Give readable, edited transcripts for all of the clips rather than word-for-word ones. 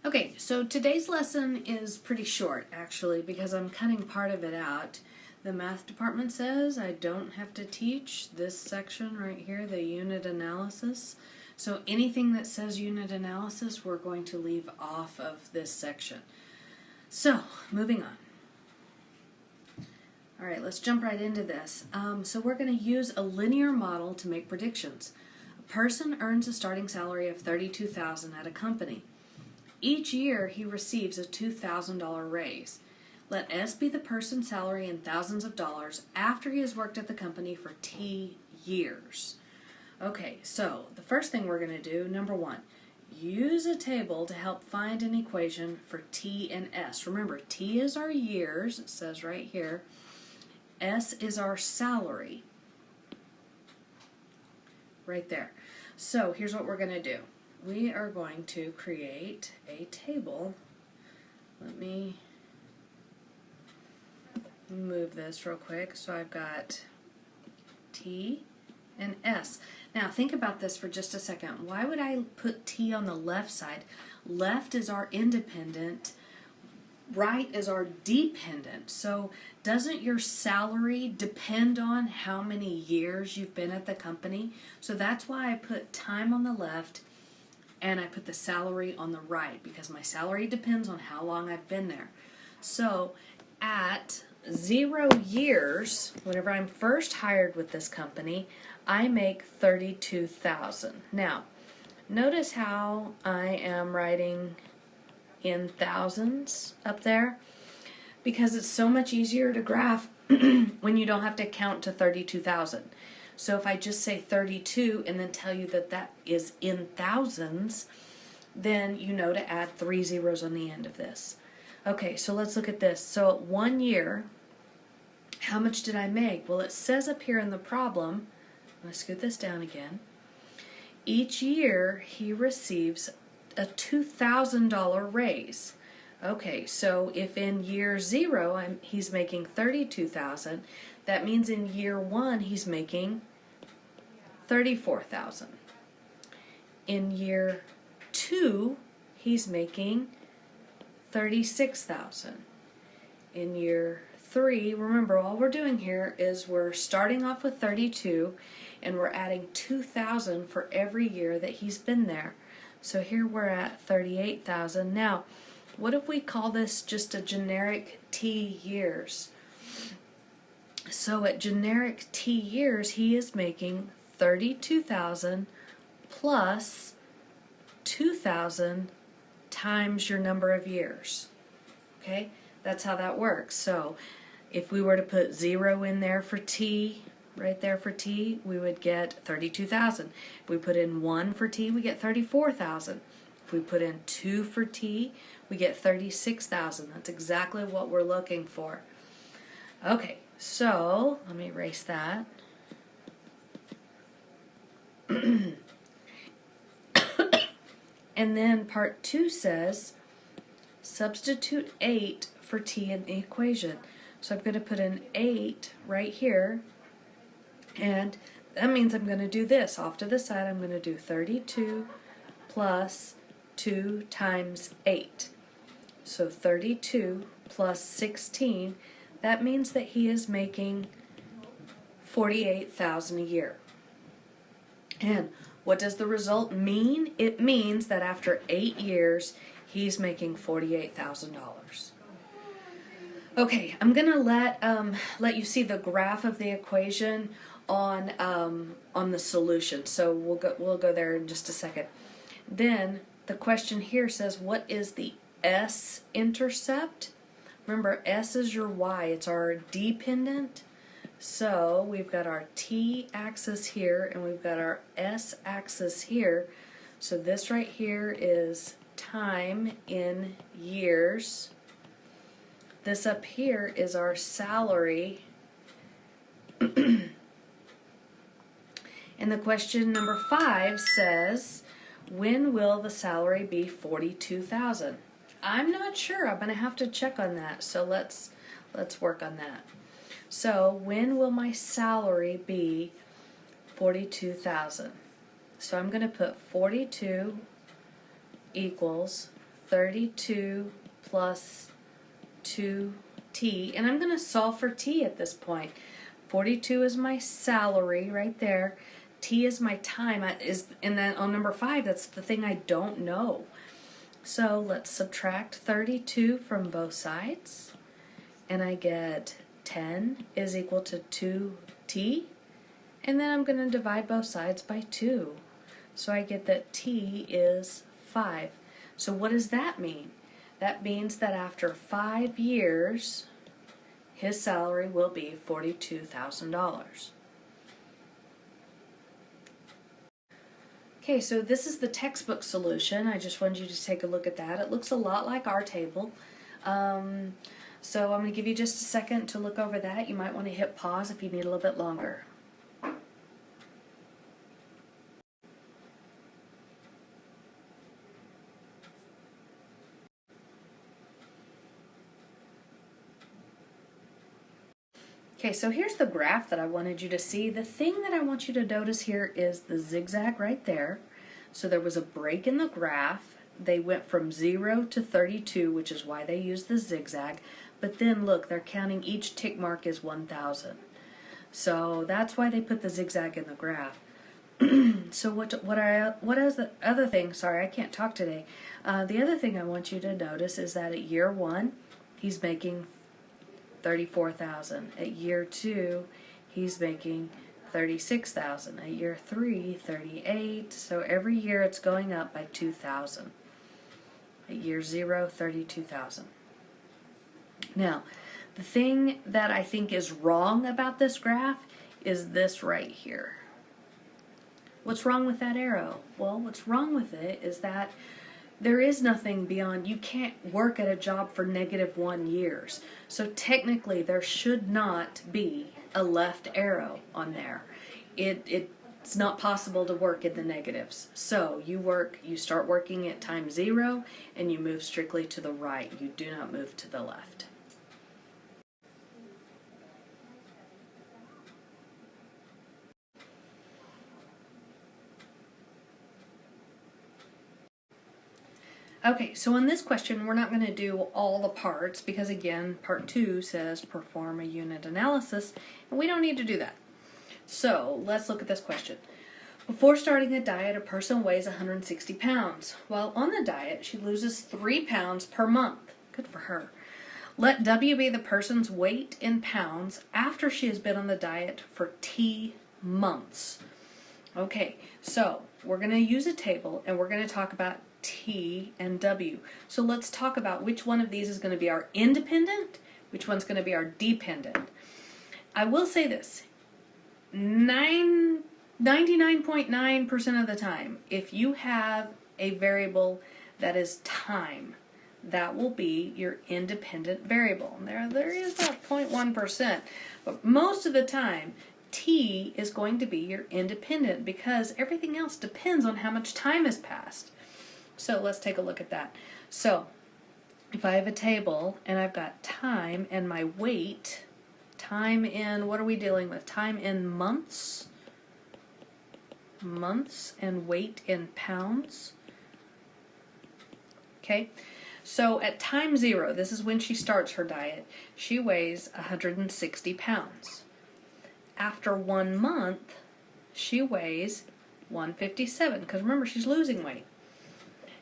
Okay, so today's lesson is pretty short actually because I'm cutting part of it out. The math department says I don't have to teach this section right here, the unit analysis. So anything that says unit analysis we're going to leave off of this section. So, moving on. Alright, let's jump right into this. So we're going to use a linear model to make predictions. A person earns a starting salary of $32,000 at a company. Each year he receives a $2,000 raise. Let S be the person's salary in thousands of dollars after he has worked at the company for T years. Okay, so the first thing we're going to do, number one, use a table to help find an equation for T and S. Remember, T is our years, it says right here. S is our salary. Right there. So here's what we're going to do. We are going to create a table. Let me move this real quick. So I've got T and S. Now think about this for just a second. Why would I put T on the left side? Left is our independent, right is our dependent. So doesn't your salary depend on how many years you've been at the company? So that's why I put time on the left and I put the salary on the right, because my salary depends on how long I've been there. So at 0 years, whenever I'm first hired with this company, I make $32,000. Now, notice how I am writing in thousands up there, because it's so much easier to graph when you don't have to count to 32,000. So if I just say 32 and then tell you that that is in thousands, then you know to add 3 zeros on the end of this. Okay, so let's look at this. So at 1 year, how much did I make? Well, it says up here in the problem, I'm going to scoot this down again. Each year he receives a $2,000 raise. Okay, so if in year 0 he's making $32,000, that means in year 1 he's making $34,000. In year 2 he's making $36,000. In year 3, remember all we're doing here is we're starting off with 32 and we're adding 2,000 for every year that he's been there. So here we're at 38,000. Now, what if we call this just a generic T years? So at generic T years, he is making 32,000 plus 2,000 times your number of years. Okay, that's how that works. So if we were to put 0 in there for T, right there for T, we would get 32,000. If we put in 1 for T, we get 34,000. If we put in 2 for T, we get 36,000. That's exactly what we're looking for. Okay, so let me erase that. And then part 2 says, substitute 8 for T in the equation. So I'm going to put an 8 right here, and that means I'm going to do this. Off to the side, I'm going to do 32 plus 2 times 8. So 32 plus 16, that means that he is making $48,000 a year. And what does the result mean? It means that after 8 years, he's making $48,000. Okay, I'm gonna let you see the graph of the equation on the solution. So we'll go there in just a second. Then the question here says, what is the s-intercept? Remember, S is your y. It's our dependent. So we've got our t-axis here and we've got our s-axis here. So this right here is time in years. This up here is our salary. And the question number 5 says, when will the salary be $42,000? I'm not sure. I'm going to have to check on that. So let's work on that. So when will my salary be $42,000? So I'm going to put 42 equals 32 plus 2t, and I'm going to solve for t at this point. 42 is my salary right there. T is my time. And then on number 5, that's the thing I don't know. So let's subtract 32 from both sides, and I get 10 is equal to 2t, and then I'm going to divide both sides by 2. So I get that t is 5. So what does that mean? That means that after 5 years, his salary will be $42,000. Okay, so this is the textbook solution. I just wanted you to take a look at that. It looks a lot like our table. So I'm going to give you just a second to look over that. You might want to hit pause if you need a little bit longer. Okay, so here's the graph that I wanted you to see. The thing that I want you to notice here is the zigzag right there. So there was a break in the graph. They went from 0 to 32, which is why they used the zigzag. But then look, they're counting each tick mark as 1,000. So that's why they put the zigzag in the graph. So what is the other thing? Sorry, I can't talk today. The other thing I want you to notice is that at year 1, he's making 34,000. At year 2, he's making 36,000. At year 3, 38. So every year it's going up by 2,000. At year 0, 32,000. Now, the thing that I think is wrong about this graph is this right here. What's wrong with that arrow? Well, what's wrong with it is that there is nothing beyond, you can't work at a job for -1 years. So technically there should not be a left arrow on there. It's not possible to work in the negatives. So you start working at time 0 and you move strictly to the right. You do not move to the left. Okay, so in this question, we're not going to do all the parts because, again, part 2 says perform a unit analysis, and we don't need to do that. So let's look at this question. Before starting a diet, a person weighs 160 pounds. While on the diet, she loses 3 pounds per month. Good for her. Let W be the person's weight in pounds after she has been on the diet for T months. Okay, so we're going to use a table, and we're going to talk about T and W. So let's talk about which one of these is going to be our independent, which one's going to be our dependent. I will say this, 99.9% of the time, if you have a variable that is time, that will be your independent variable. There is that 0.1%, but most of the time, T is going to be your independent because everything else depends on how much time has passed. So let's take a look at that. So if I have a table and I've got time and my weight, time in, what are we dealing with? Time in months, and weight in pounds. Okay, so at time 0, this is when she starts her diet, she weighs 160 pounds. After 1 month, she weighs 157, because remember, she's losing weight.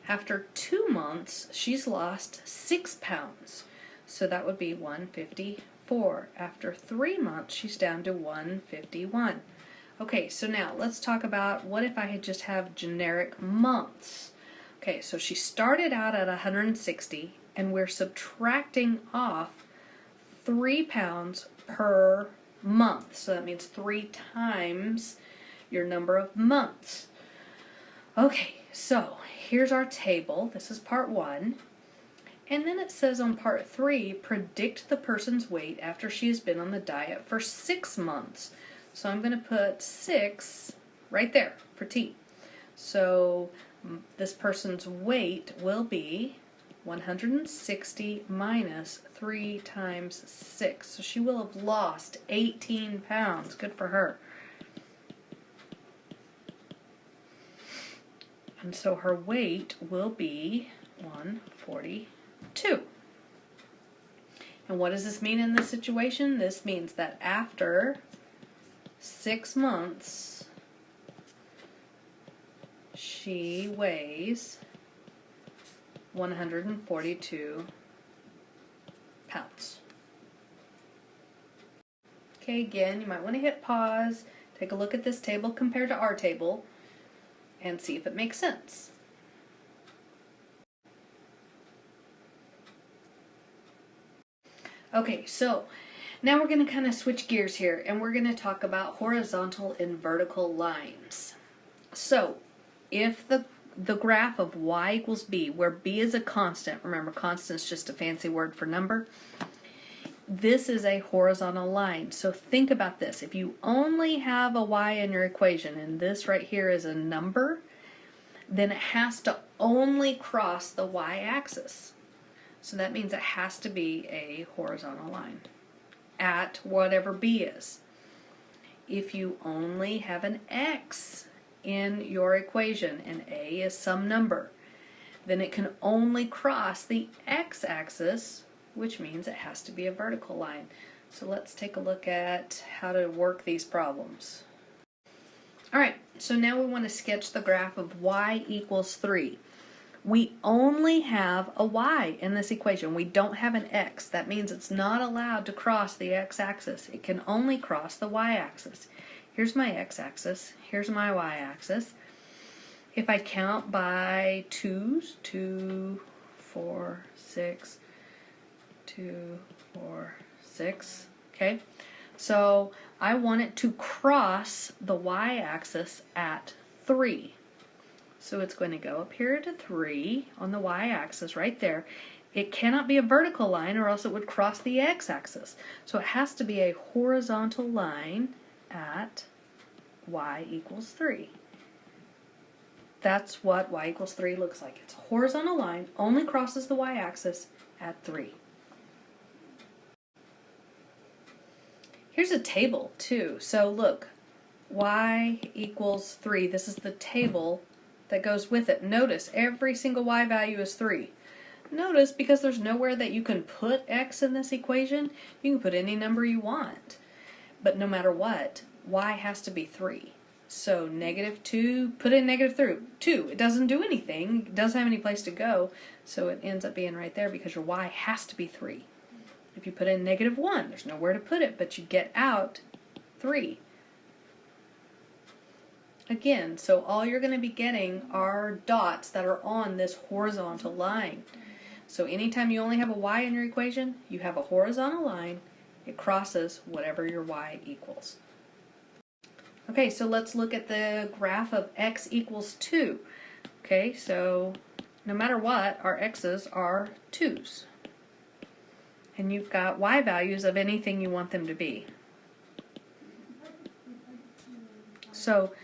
After 2 months, she's lost 6 pounds, so that would be 154. After 3 months, she's down to 151. Okay, so now let's talk about what if I had just have generic months. Okay, so she started out at 160, and we're subtracting off 3 pounds per month. So that means 3 times your number of months. Okay, so here's our table. This is part 1. And then it says on part 3, predict the person's weight after she has been on the diet for 6 months. So I'm going to put 6 right there for T. So this person's weight will be 160 minus 3 times 6. So she will have lost 18 pounds. Good for her. And so her weight will be 142. And what does this mean in this situation? This means that after 6 months, she weighs 142 pounds. Okay, again, you might want to hit pause, take a look at this table compared to our table, and see if it makes sense. Okay, so now we're going to kind of switch gears here, and we're going to talk about horizontal and vertical lines. So, if the graph of y equals b, where b is a constant, remember constant is just a fancy word for number, this is a horizontal line. So think about this. If you only have a y in your equation, and this right here is a number, then it has to only cross the y-axis. So that means it has to be a horizontal line at whatever b is. If you only have an x in your equation and a is some number, then it can only cross the x-axis, which means it has to be a vertical line. So let's take a look at how to work these problems. Alright, so now we want to sketch the graph of y equals 3. We only have a y in this equation. We don't have an x. That means it's not allowed to cross the x-axis. It can only cross the y-axis. Here's my x-axis. Here's my y-axis. If I count by twos, 2, 4, 6, 2, 4, 6, okay? So I want it to cross the y-axis at 3. So it's going to go up here to 3 on the y-axis right there. It cannot be a vertical line or else it would cross the x-axis. So it has to be a horizontal line at y equals 3. That's what y equals 3 looks like. It's a horizontal line, only crosses the y-axis at 3. Here's a table too. So look, y equals 3. This is the table that goes with it. Notice every single y value is 3. Notice because there's nowhere that you can put x in this equation, you can put any number you want. But no matter what, y has to be 3. So -2, put in -2. It doesn't do anything. It doesn't have any place to go. So it ends up being right there because your y has to be 3. If you put in -1, there's nowhere to put it, but you get out 3. Again, so all you're going to be getting are dots that are on this horizontal line. So anytime you only have a y in your equation, you have a horizontal line. It crosses whatever your y equals. Okay, so let's look at the graph of x equals 2. Okay, so no matter what, our x's are 2's. And you've got y values of anything you want them to be. So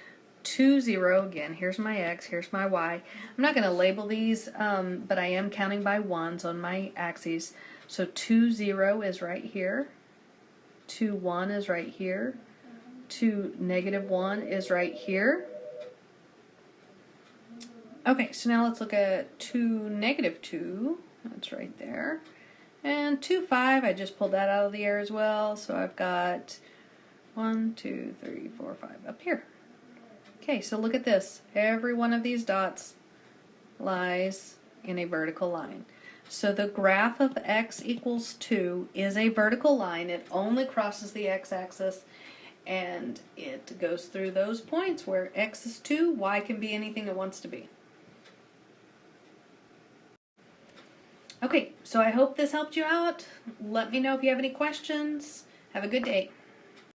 2, 0, again, here's my x, here's my y. I'm not going to label these, but I am counting by ones on my axes. So 2, 0 is right here. 2, 1 is right here. 2, -1 is right here. Okay, so now let's look at 2, -2. That's right there. And 2, 5, I just pulled that out of the air as well. So I've got 1, 2, 3, 4, 5 up here. Okay, so look at this. Every one of these dots lies in a vertical line. So the graph of x equals 2 is a vertical line. It only crosses the x-axis, and it goes through those points where x is 2, y can be anything it wants to be. Okay, so I hope this helped you out. Let me know if you have any questions. Have a good day.